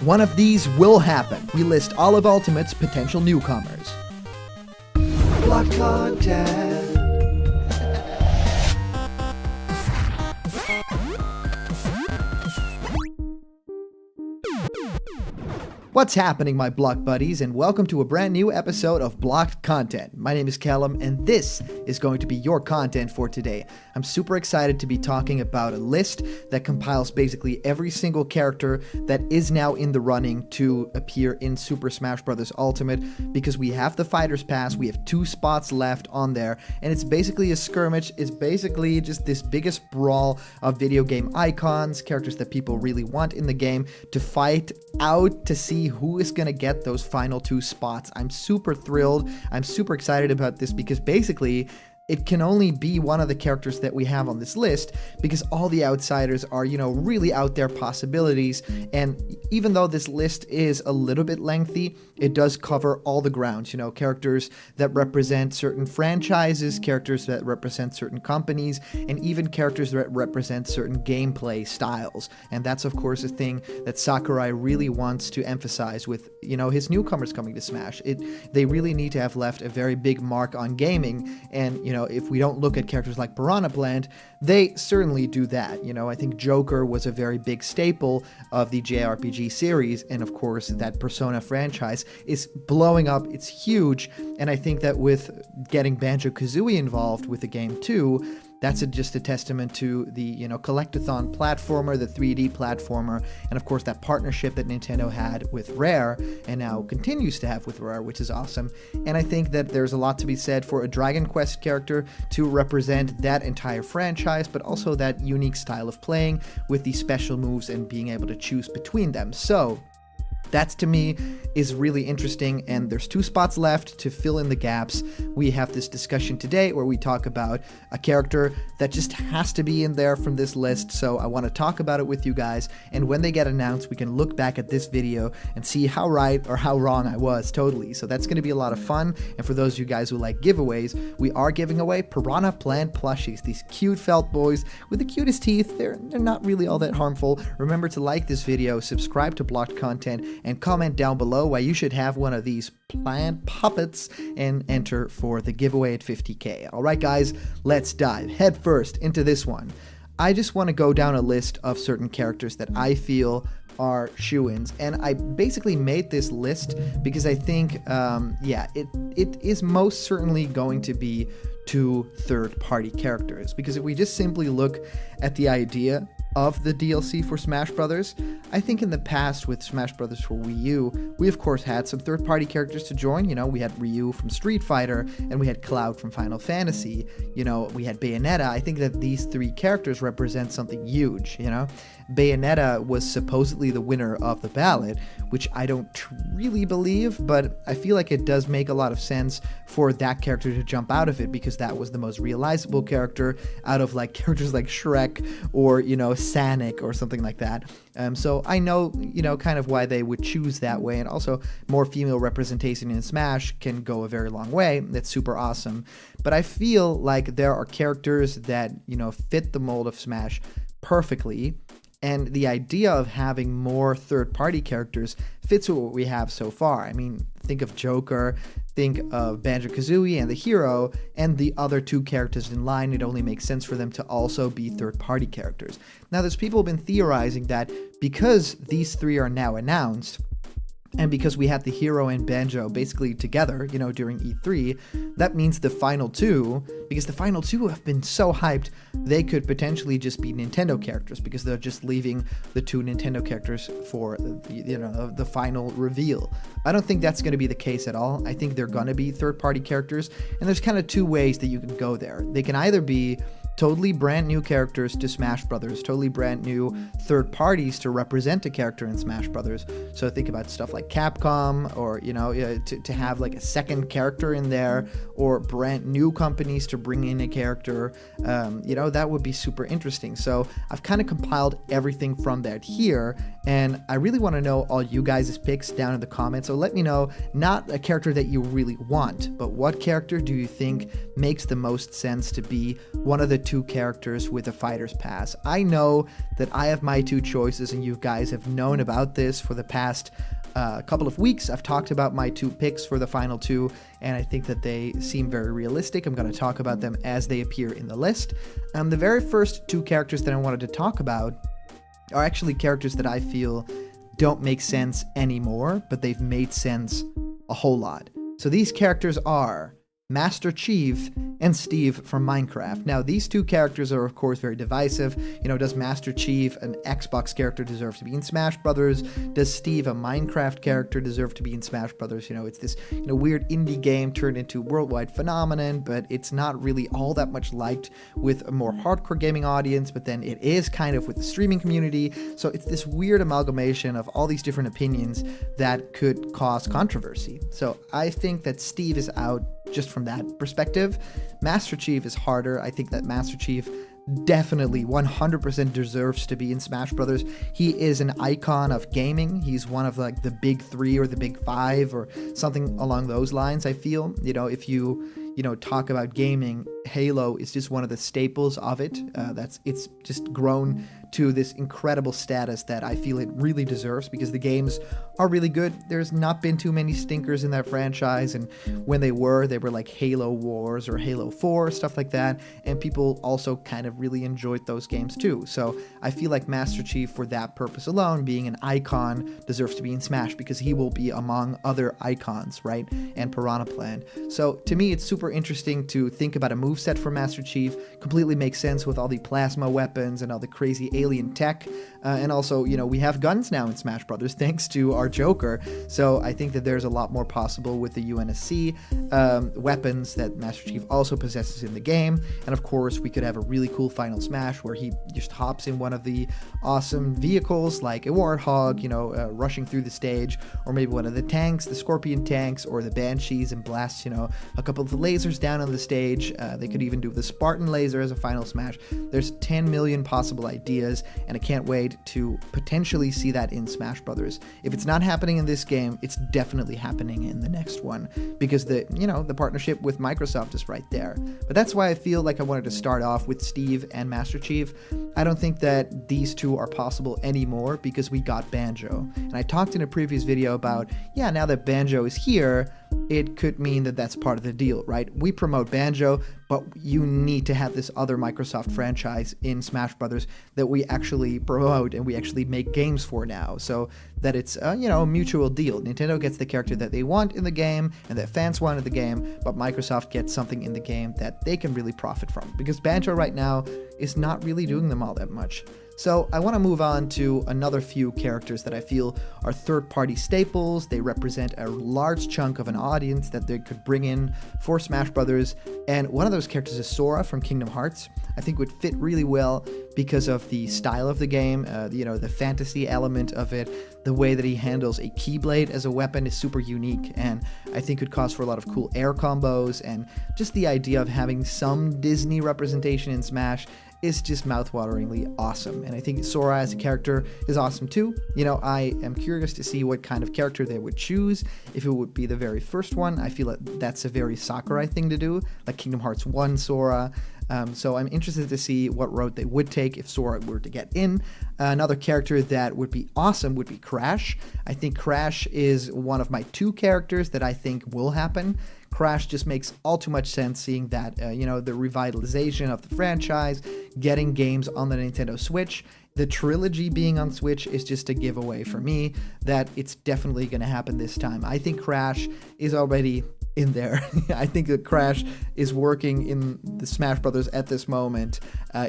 One of these will happen. We list all of Ultimate's potential newcomers. Blocked content. What's happening, my Block buddies, and welcome to a brand new episode of Blocked Content. My name is Callum, and this is going to be your content for today. I'm super excited to be talking about a list that compiles basically every single character that is now in the running to appear in Super Smash Bros. Ultimate, because we have the Fighters Pass, we have 2 spots left on there, and it's basically a skirmish. It's basically just this biggest brawl of video game icons, characters that people really want in the game, to fight out to see who is going to get those final 2 spots. I'm super thrilled. I'm super excited about this because basically it can only be one of the characters that we have on this list because all the outsiders are, really out there possibilities. And even though this list is a little bit lengthy, it does cover all the grounds, characters that represent certain franchises, characters that represent certain companies, and even characters that represent certain gameplay styles. And that's, of course, a thing that Sakurai really wants to emphasize with, his newcomers coming to Smash. They really need to have left a very big mark on gaming, and, if we don't look at characters like Piranha Plant, they certainly do that. I think Joker was a very big staple of the JRPG series, and of course that Persona franchise is blowing up. It's huge, and I think that with getting Banjo-Kazooie involved with the game too, that's just a testament to the, collectathon platformer, the 3D platformer, and of course that partnership that Nintendo had with Rare, and now continues to have with Rare, which is awesome. And I think that there's a lot to be said for a Dragon Quest character to represent that entire franchise, but also that unique style of playing with these special moves and being able to choose between them. So that, to me, is really interesting, and there's 2 spots left to fill in the gaps. We have this discussion today where we talk about a character that just has to be in there from this list, so I want to talk about it with you guys, and when they get announced, we can look back at this video and see how right or how wrong I was, totally. So that's going to be a lot of fun, and for those of you guys who like giveaways, we are giving away Piranha Plant plushies, these cute felt boys with the cutest teeth. They're not really all that harmful. Remember to like this video, subscribe to Blocked Content, and comment down below why you should have one of these plant puppets and enter for the giveaway at 50k. Alright guys, let's dive head first into this one. I just want to go down a list of certain characters that I feel are shoo-ins, and I basically made this list because I think, it is most certainly going to be 2 third-party characters, because if we just simply look at the idea of the DLC for Smash Brothers, I think in the past with Smash Brothers for Wii U, we of course had some third-party characters to join. We had Ryu from Street Fighter, and we had Cloud from Final Fantasy. We had Bayonetta. I think that these 3 characters represent something huge. Bayonetta was supposedly the winner of the ballot, which I don't really believe, but I feel like it does make a lot of sense for that character to jump out of it, because that was the most realizable character out of characters like Shrek or Sonic or something like that. So I know, kind of why they would choose that way, and also more female representation in Smash can go a very long way. That's super awesome. But I feel like there are characters that, fit the mold of Smash perfectly, and the idea of having more third-party characters fits with what we have so far. I mean, think of Joker, think of Banjo-Kazooie and the hero, and the other 2 characters in line. It only makes sense for them to also be third-party characters. Now, there's people been theorizing that because these 3 are now announced, and because we had the hero and Banjo basically together, during E3, that means the final 2, because the final 2 have been so hyped, they could potentially just be Nintendo characters, because they're just leaving the 2 Nintendo characters for, the final reveal. I don't think that's going to be the case at all. I think they're going to be third-party characters, and there's kind of 2 ways that you can go there. They can either be totally brand new characters to Smash Brothers, totally brand new third parties to represent a character in Smash Brothers. So think about stuff like Capcom, or to have a second character in there, or brand new companies to bring in a character. That would be super interesting. So I've kind of compiled everything from that here, and I really want to know all you guys' picks down in the comments. So let me know, not a character that you really want, but what character do you think makes the most sense to be one of the two characters with a fighter's pass. I know that I have my two choices, and you guys have known about this for the past couple of weeks. I've talked about my two picks for the final two, and I think that they seem very realistic. I'm going to talk about them as they appear in the list. The very first two characters that I wanted to talk about are actually characters that I feel don't make sense anymore, but they've made sense a whole lot. So these characters are Master Chief and Steve from Minecraft. Now, these two characters are, of course, very divisive. Does Master Chief, an Xbox character, deserve to be in Smash Brothers? Does Steve, a Minecraft character, deserve to be in Smash Brothers? It's this, weird indie game turned into a worldwide phenomenon, but it's not really all that much liked with a more hardcore gaming audience, but then it is kind of with the streaming community. So it's this weird amalgamation of all these different opinions that could cause controversy. So I think that Steve is out just from that perspective. Master Chief is harder. I think that Master Chief definitely 100% deserves to be in Smash Brothers. He is an icon of gaming. He's one of like the big three or the big five or something along those lines. I feel, if you talk about gaming, Halo is just one of the staples of it. It's just grown to this incredible status that I feel it really deserves because the games are really good. There's not been too many stinkers in that franchise, and when they were like Halo Wars or Halo 4, stuff like that, and people also kind of really enjoyed those games too. So I feel like Master Chief, for that purpose alone, being an icon, deserves to be in Smash because he will be among other icons, right? And Piranha Plant. So to me, it's super interesting to think about a moveset for Master Chief. Completely makes sense with all the plasma weapons and all the crazy alien tech, and also we have guns now in Smash Brothers thanks to our Joker, so I think that there's a lot more possible with the UNSC weapons that Master Chief also possesses in the game. And of course we could have a really cool final smash where he just hops in one of the awesome vehicles like a Warthog, rushing through the stage, or maybe one of the tanks, the Scorpion tanks, or the Banshees, and blasts a couple of the lasers down on the stage. They could even do the Spartan laser as a final smash. There's 10 million possible ideas, and I can't wait to potentially see that in Smash Brothers. If it's not happening in this game, it's definitely happening in the next one, because the partnership with Microsoft is right there. But that's why I feel like I wanted to start off with Steve and Master Chief. I don't think that these two are possible anymore because we got Banjo. And I talked in a previous video about, now that Banjo is here, it could mean that that's part of the deal, right? We promote Banjo, but you need to have this other Microsoft franchise in Smash Brothers that we actually promote and we actually make games for now, so that it's a mutual deal. Nintendo gets the character that they want in the game and that fans want in the game, but Microsoft gets something in the game that they can really profit from, because Banjo right now is not really doing them all that much. So I want to move on to another few characters that I feel are third-party staples. They represent a large chunk of an audience that they could bring in for Smash Brothers. And one of those characters is Sora from Kingdom Hearts. I think would fit really well because of the style of the game, the fantasy element of it. The way that he handles a Keyblade as a weapon is super unique, and I think could cause for a lot of cool air combos, and just the idea of having some Disney representation in Smash is just mouthwateringly awesome. And I think Sora as a character is awesome too. I am curious to see what kind of character they would choose. If it would be the very first one, I feel like that's a very Sakurai thing to do, like Kingdom Hearts 1 Sora. So I'm interested to see what road they would take if Sora were to get in. Another character that would be awesome would be Crash. I think Crash is one of my two characters that I think will happen. Crash just makes all too much sense, seeing that, the revitalization of the franchise, getting games on the Nintendo Switch. The trilogy being on Switch is just a giveaway for me that it's definitely going to happen this time. I think Crash is already in there. I think that Crash is working in the Smash Brothers at this moment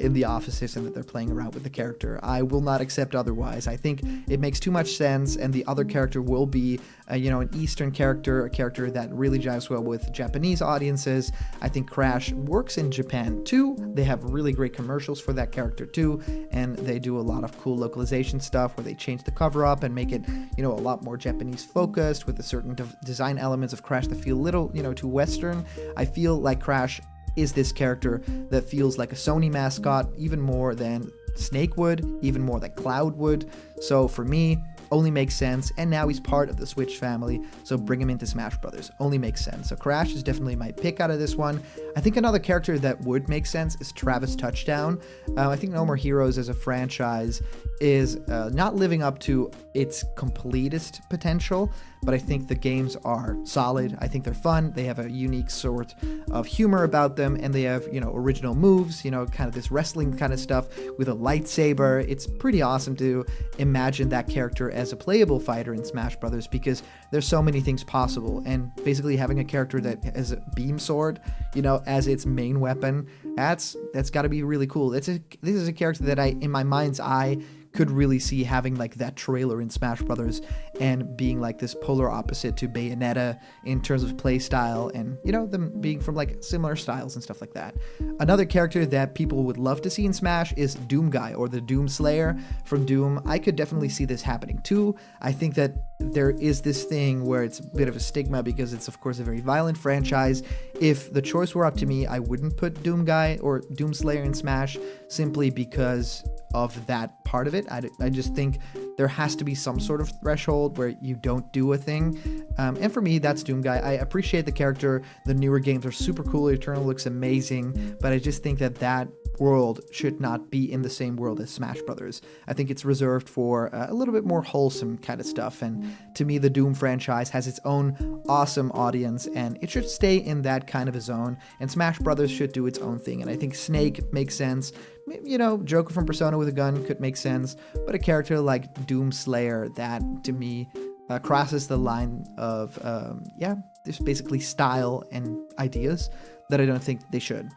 in the offices, and that they're playing around with the character. I will not accept otherwise. I think it makes too much sense, and the other character will be an Eastern character, a character that really jives well with Japanese audiences. I think Crash works in Japan too. They have really great commercials for that character too, and they do a lot of cool localization stuff where they change the cover up and make it a lot more Japanese focused, with a certain design elements of Crash that feel a little too Western. I feel like Crash is this character that feels like a Sony mascot even more than Snake would, even more than Cloud would. So for me, only makes sense, and now he's part of the Switch family, so bring him into Smash Brothers. Only makes sense. So Crash is definitely my pick out of this one. I think another character that would make sense is Travis Touchdown. I think No More Heroes as a franchise is not living up to its completest potential, but I think the games are solid. I think they're fun. They have a unique sort of humor about them, and they have, original moves, kind of this wrestling kind of stuff with a lightsaber. It's pretty awesome to imagine that character as a playable fighter in Smash Brothers, because there's so many things possible, and basically having a character that has a beam sword, as its main weapon, that's got to be really cool. This is a character that in my mind's eye, could really see having like that trailer in Smash Brothers and being like this polar opposite to Bayonetta in terms of play style, and them being from like similar styles and stuff like that. Another character that people would love to see in Smash is Doom Guy, or the Doom Slayer from Doom. I could definitely see this happening too. I think that there is this thing where it's a bit of a stigma because it's of course a very violent franchise. If the choice were up to me, I wouldn't put Doom Guy or Doom Slayer in Smash, simply because of that part of it. I just think there has to be some sort of threshold where you don't do a thing. And for me, that's Doom Guy. I appreciate the character. The newer games are super cool. Eternal looks amazing, but I just think that world should not be in the same world as Smash Brothers. I think it's reserved for a little bit more wholesome kind of stuff, and to me the Doom franchise has its own awesome audience, and it should stay in that kind of a zone, and Smash Brothers should do its own thing. And I think Snake makes sense. Joker from Persona with a gun could make sense, but a character like Doom Slayer, that to me crosses the line of there's basically style and ideas that I don't think they should.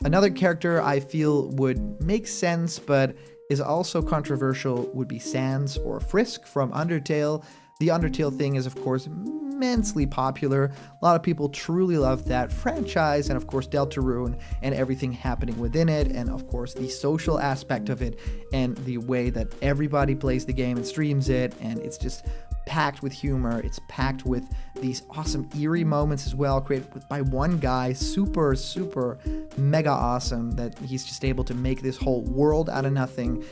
Another character I feel would make sense but is also controversial would be Sans or Frisk from Undertale. The Undertale thing is of course immensely popular. A lot of people truly love that franchise, and of course Deltarune and everything happening within it, and of course the social aspect of it, and the way that everybody plays the game and streams it, and it's just packed with humor. It's packed with these awesome eerie moments as well, created by one guy, super mega awesome, that he's just able to make this whole world out of nothing.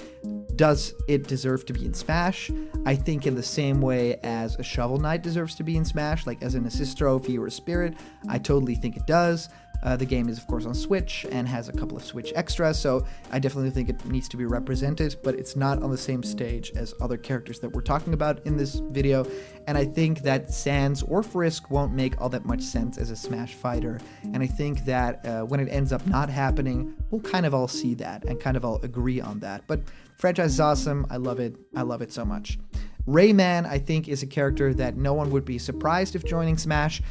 Does it deserve to be in Smash? I think in the same way as a Shovel Knight deserves to be in Smash, like as an assist trophy or a spirit, I totally think it does. The game is, of course, on Switch and has a couple of Switch extras, so I definitely think it needs to be represented, but it's not on the same stage as other characters that we're talking about in this video, and I think that Sans or Frisk won't make all that much sense as a Smash fighter, and I think that when it ends up not happening, we'll kind of all see that and kind of all agree on that. But franchise is awesome. I love it so much. Rayman, I think, is a character that no one would be surprised if joining Smash.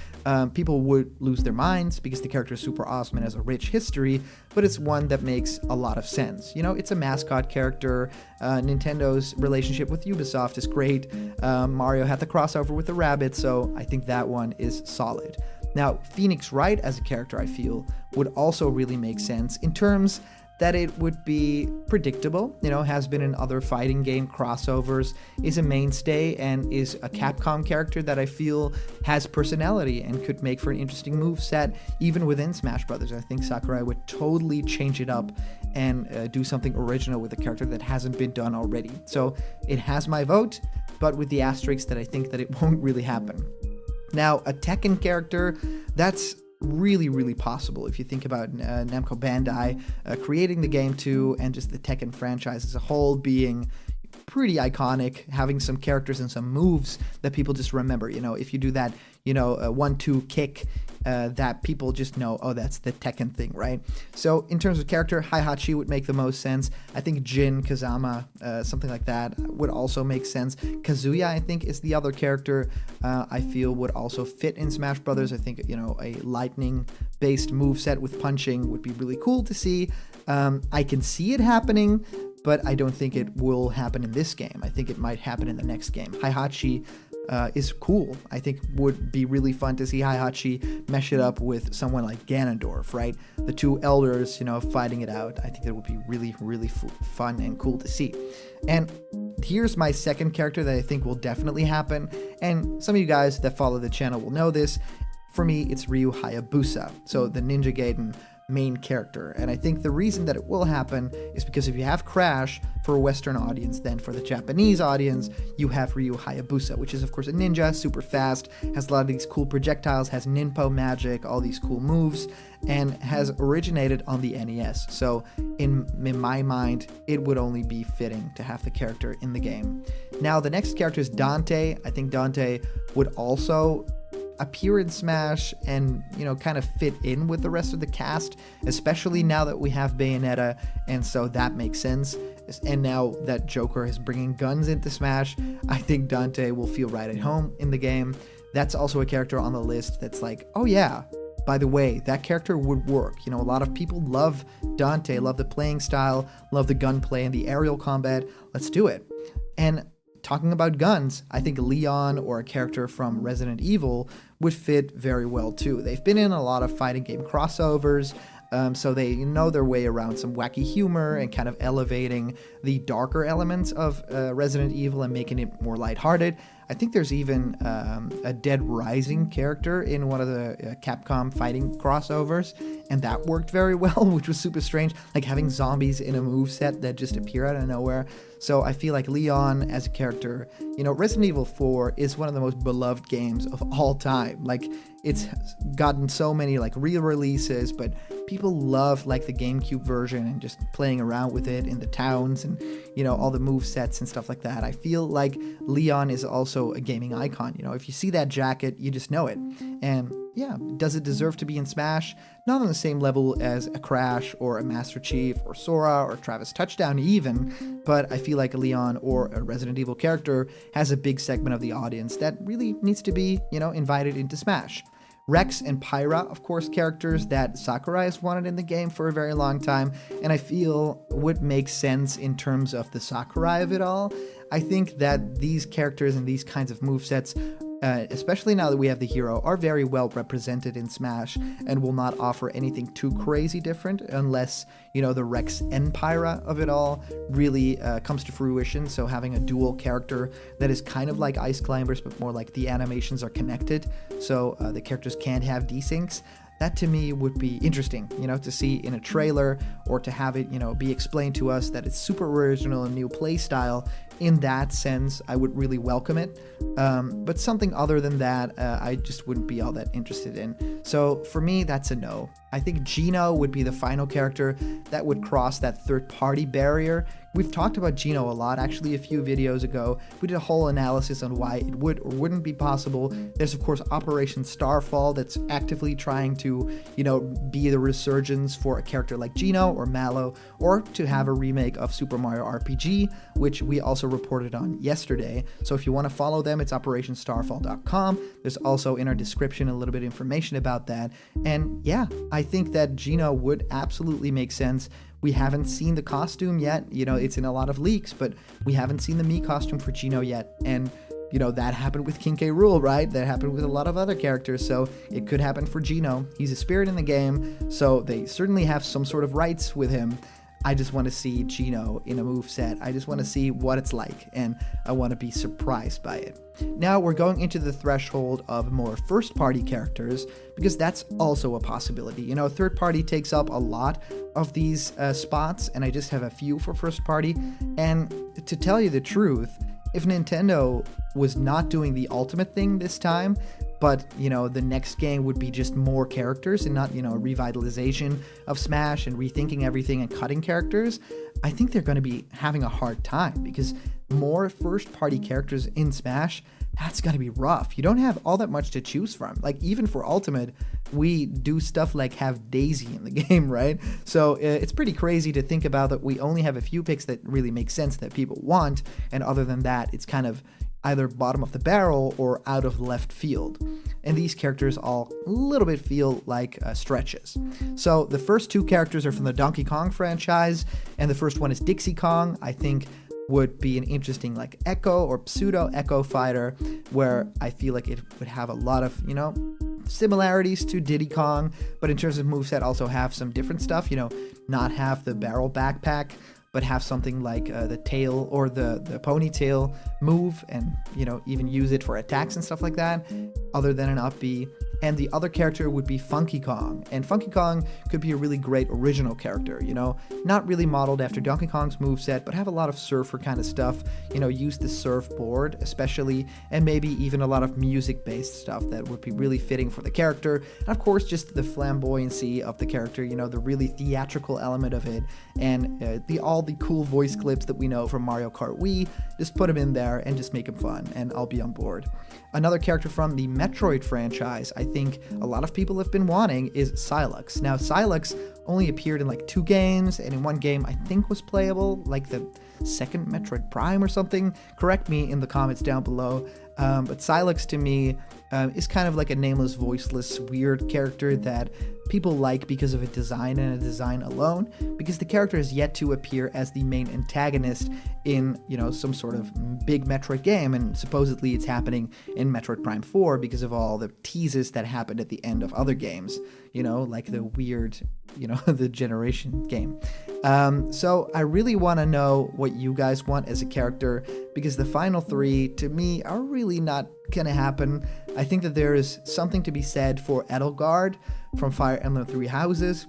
People would lose their minds because the character is super awesome and has a rich history, but it's one that makes a lot of sense. It's a mascot character. Nintendo's relationship with Ubisoft is great. Mario had the crossover with the rabbit, so I think that one is solid. Now, Phoenix Wright as a character, I feel, would also really make sense in terms that it would be predictable, has been in other fighting game crossovers, is a mainstay, and is a Capcom character that I feel has personality and could make for an interesting moveset even within Smash Brothers. I think Sakurai would totally change it up and do something original with a character that hasn't been done already. So it has my vote, but with the asterisk that I think that it won't really happen. Now, a Tekken character, that's really possible if you think about Namco Bandai creating the game too, and just the Tekken franchise as a whole being pretty iconic, having some characters and some moves that people just remember. If you do that, a 1-2 kick, that people just know, oh, that's the Tekken thing, right? So in terms of character, Heihachi would make the most sense. I think Jin, Kazama, something like that would also make sense. Kazuya, I think, is the other character I feel would also fit in Smash Brothers. I think, a lightning-based moveset with punching would be really cool to see. I can see it happening, but I don't think it will happen in this game. I think it might happen in the next game. Heihachi is cool. I think would be really fun to see Heihachi mesh it up with someone like Ganondorf, right? The two elders, fighting it out. I think that would be really fun and cool to see. And here's my second character that I think will definitely happen, and some of you guys that follow the channel will know this. For me, it's Ryu Hayabusa, so the Ninja Gaiden main character. And I think the reason that it will happen is because if you have Crash for a Western audience, then for the Japanese audience, you have Ryu Hayabusa, which is of course a ninja, super fast, has a lot of these cool projectiles, has ninpo magic, all these cool moves, and has originated on the NES. So in my mind, it would only be fitting to have the character in the game. Now, the next character is Dante. I think Dante would also appear in Smash and, kind of fit in with the rest of the cast, especially now that we have Bayonetta, and so that makes sense. And now that Joker is bringing guns into Smash, I think Dante will feel right at home in the game. That's also a character on the list that's like, oh yeah, by the way, that character would work. A lot of people love Dante, love the playing style, love the gunplay and the aerial combat. Let's do it. And talking about guns, I think Leon or a character from Resident Evil would fit very well too. They've been in a lot of fighting game crossovers, so they know their way around some wacky humor and kind of elevating the darker elements of Resident Evil and making it more lighthearted. I think there's even a Dead Rising character in one of the Capcom fighting crossovers, and that worked very well, which was super strange, like having zombies in a moveset that just appear out of nowhere. So I feel like Leon as a character, Resident Evil 4 is one of the most beloved games of all time. Like, it's gotten so many like re-releases, but people love like the GameCube version and just playing around with it in the towns and, all the move sets and stuff like that. I feel like Leon is also a gaming icon. If you see that jacket, you just know it. And yeah, does it deserve to be in Smash? Not on the same level as a Crash or a Master Chief or Sora or Travis Touchdown even, but I feel like a Leon or a Resident Evil character has a big segment of the audience that really needs to be, invited into Smash. Rex and Pyra, of course, characters that Sakurai has wanted in the game for a very long time, and I feel would make sense in terms of the Sakurai of it all. I think that these characters and these kinds of movesets, especially now that we have the hero, are very well represented in Smash and will not offer anything too crazy different unless, the Rex and Pyra of it all really comes to fruition. So having a dual character that is kind of like Ice Climbers, but more like the animations are connected, so the characters can't have desyncs. That to me would be interesting, to see in a trailer or to have it, be explained to us that it's super original and new play style. In that sense, I would really welcome it. But something other than that, I just wouldn't be all that interested in. So for me, that's a no. I think Geno would be the final character that would cross that third-party barrier. We've talked about Geno a lot, actually, a few videos ago. We did a whole analysis on why it would or wouldn't be possible. There's, of course, Operation Starfall that's actively trying to, be the resurgence for a character like Geno or Mallow, or to have a remake of Super Mario RPG, which we also reported on yesterday. So if you want to follow them, it's operationstarfall.com. There's also in our description a little bit of information about that. And yeah, I think that Geno would absolutely make sense. We haven't seen the costume yet. It's in a lot of leaks, but we haven't seen the Mii costume for Geno yet. And, that happened with King K. Rool, right? That happened with a lot of other characters, so it could happen for Geno. He's a spirit in the game, so they certainly have some sort of rights with him. I just want to see Geno in a moveset. I just want to see what it's like, and I want to be surprised by it. Now we're going into the threshold of more first-party characters, because that's also a possibility. Third-party takes up a lot of these spots, and I just have a few for first-party. And to tell you the truth, if Nintendo was not doing the ultimate thing this time, but, the next game would be just more characters and not, a revitalization of Smash and rethinking everything and cutting characters, I think they're going to be having a hard time, because more first-party characters in Smash, that's going to be rough. You don't have all that much to choose from. Like, even for Ultimate, we do stuff like have Daisy in the game, right? So it's pretty crazy to think about that we only have a few picks that really make sense that people want, and other than that, it's kind of either bottom of the barrel or out of left field. And these characters all a little bit feel like stretches. So the first two characters are from the Donkey Kong franchise, and the first one is Dixie Kong. I think would be an interesting like Echo or pseudo Echo fighter, where I feel like it would have a lot of, similarities to Diddy Kong, but in terms of moveset also have some different stuff, not have the barrel backpack, but have something like the tail or the ponytail move, and even use it for attacks and stuff like that, other than an up B. and the other character would be Funky Kong. And Funky Kong could be a really great original character, you know, not really modeled after Donkey Kong's moveset, but have a lot of surfer kind of stuff, you know, use the surfboard especially, and maybe even a lot of music-based stuff that would be really fitting for the character. And of course, just the flamboyancy of the character, you know, the really theatrical element of it, and all the cool voice clips that we know from Mario Kart Wii, just put them in there and just make them fun, and I'll be on board. Another character from the Metroid franchise I think a lot of people have been wanting is Sylux. Now, Sylux only appeared in like 2 games, and in one game I think was playable, like the second Metroid Prime or something. Correct me in the comments down below. But Sylux to me is kind of like a nameless, voiceless, weird character that people like because of a design and a design alone, because the character has yet to appear as the main antagonist in, you know, some sort of big Metroid game, and supposedly it's happening in Metroid Prime 4 because of all the teases that happened at the end of other games, you know, like the weird, you know, the Generation game. So I really want to know what you guys want as a character, because the final 3 to me are really not gonna happen. I think that there is something to be said for Edelgard from Fire Emblem Three Houses.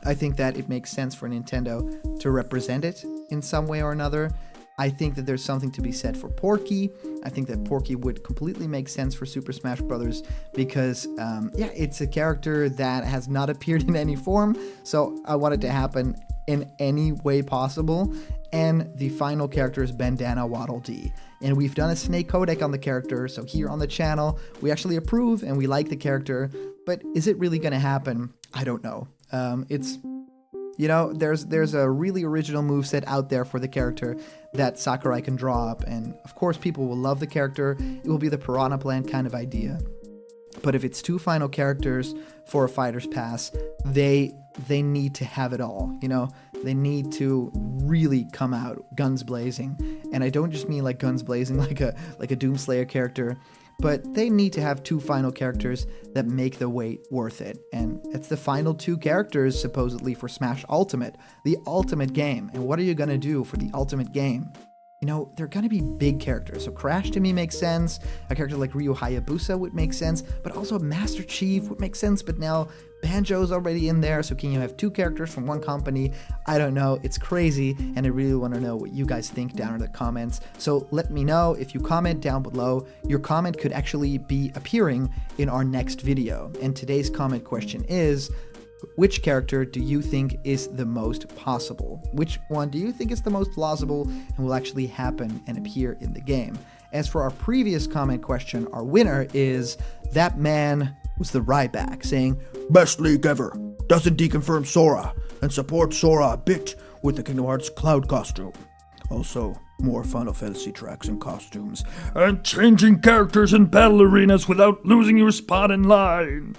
I think that it makes sense for Nintendo to represent it in some way or another. I think that there's something to be said for Porky. I think that Porky would completely make sense for Super Smash Bros. Because, yeah, it's a character that has not appeared in any form, so I want it to happen in any way possible. And the final character is Bandana Waddle Dee. And we've done a snake codec on the character, so here on the channel, we actually approve and we like the character, but is it really gonna happen? I don't know. It's, you know, there's a really original moveset out there for the character that Sakurai can draw up, and of course people will love the character. It will be the Piranha Plant kind of idea. But if it's 2 final characters for a Fighter's Pass, they need to have it all, you know? They need to really come out guns blazing. And I don't just mean like guns blazing like a Doomslayer character, but they need to have 2 final characters that make the wait worth it. And it's the final 2 characters supposedly for Smash Ultimate, the ultimate game. And what are you gonna do for the ultimate game? You know, they're gonna be big characters. So Crash to me makes sense. A character like Ryu Hayabusa would make sense, but also Master Chief would make sense. But now Banjo's already in there, so can you have 2 characters from one company? I don't know. It's crazy, and I really want to know what you guys think down in the comments. So let me know. If you comment down below, your comment could actually be appearing in our next video. And today's comment question is, which character do you think is the most possible? Which one do you think is the most plausible and will actually happen and appear in the game? As for our previous comment question, our winner is That Man Was the Ryback, saying, "Best league ever, doesn't deconfirm Sora, and support Sora a bit with the Kingdom Hearts Cloud costume. Also, more Final Fantasy tracks and costumes, and changing characters in battle arenas without losing your spot in line."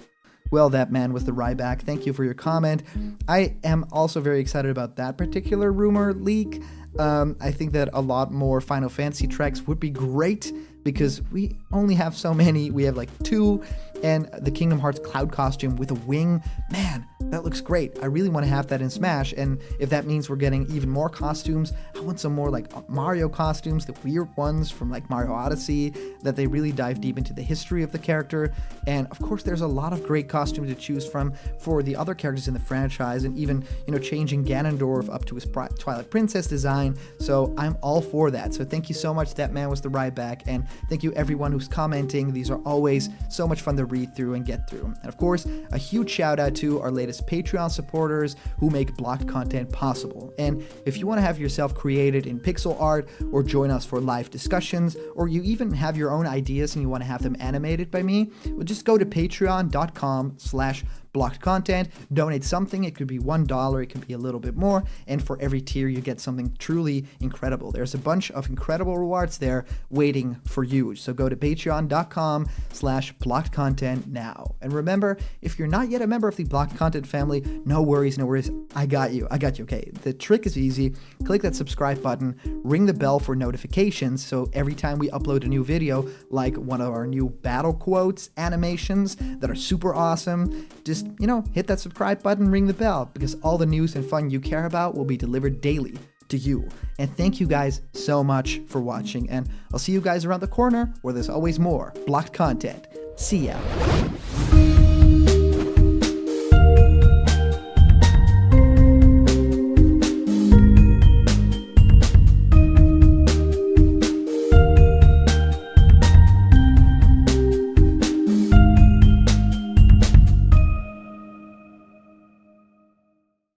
Well, That Man Was the Ryback, thank you for your comment. I am also very excited about that particular rumor leak. I think that a lot more Final Fantasy tracks would be great, because we only have so many. We have like 2, and the Kingdom Hearts Cloud costume with a wing, man, that looks great. I really want to have that in Smash, and if that means we're getting even more costumes, I want some more like Mario costumes, the weird ones from like Mario Odyssey, that they really dive deep into the history of the character. And of course, there's a lot of great costumes to choose from for the other characters in the franchise, and even, you know, changing Ganondorf up to his Twilight Princess design. So I'm all for that. So thank you so much, That Man Was the Ryback, and thank you everyone who's commenting. These are always so much fun to read through and get through. And of course, a huge shout out to our latest Patreon supporters who make blocked content possible. And if you want to have yourself created in pixel art, or join us for live discussions, or you even have your own ideas and you want to have them animated by me, well, just go to patreon.com/blocked content, donate something. It could be $1, it could be a little bit more, and for every tier you get something truly incredible. There's a bunch of incredible rewards there waiting for you. So go to patreon.com/blocked content now. And remember, if you're not yet a member of the Blocked Content family, no worries. I got you, okay? The trick is easy. Click that subscribe button, ring the bell for notifications, so every time we upload a new video, like one of our new battle quotes animations that are super awesome, just, you know, hit that subscribe button, ring the bell, because all the news and fun you care about will be delivered daily to you. And thank you guys so much for watching, and I'll see you guys around the corner where there's always more blocked content. See ya.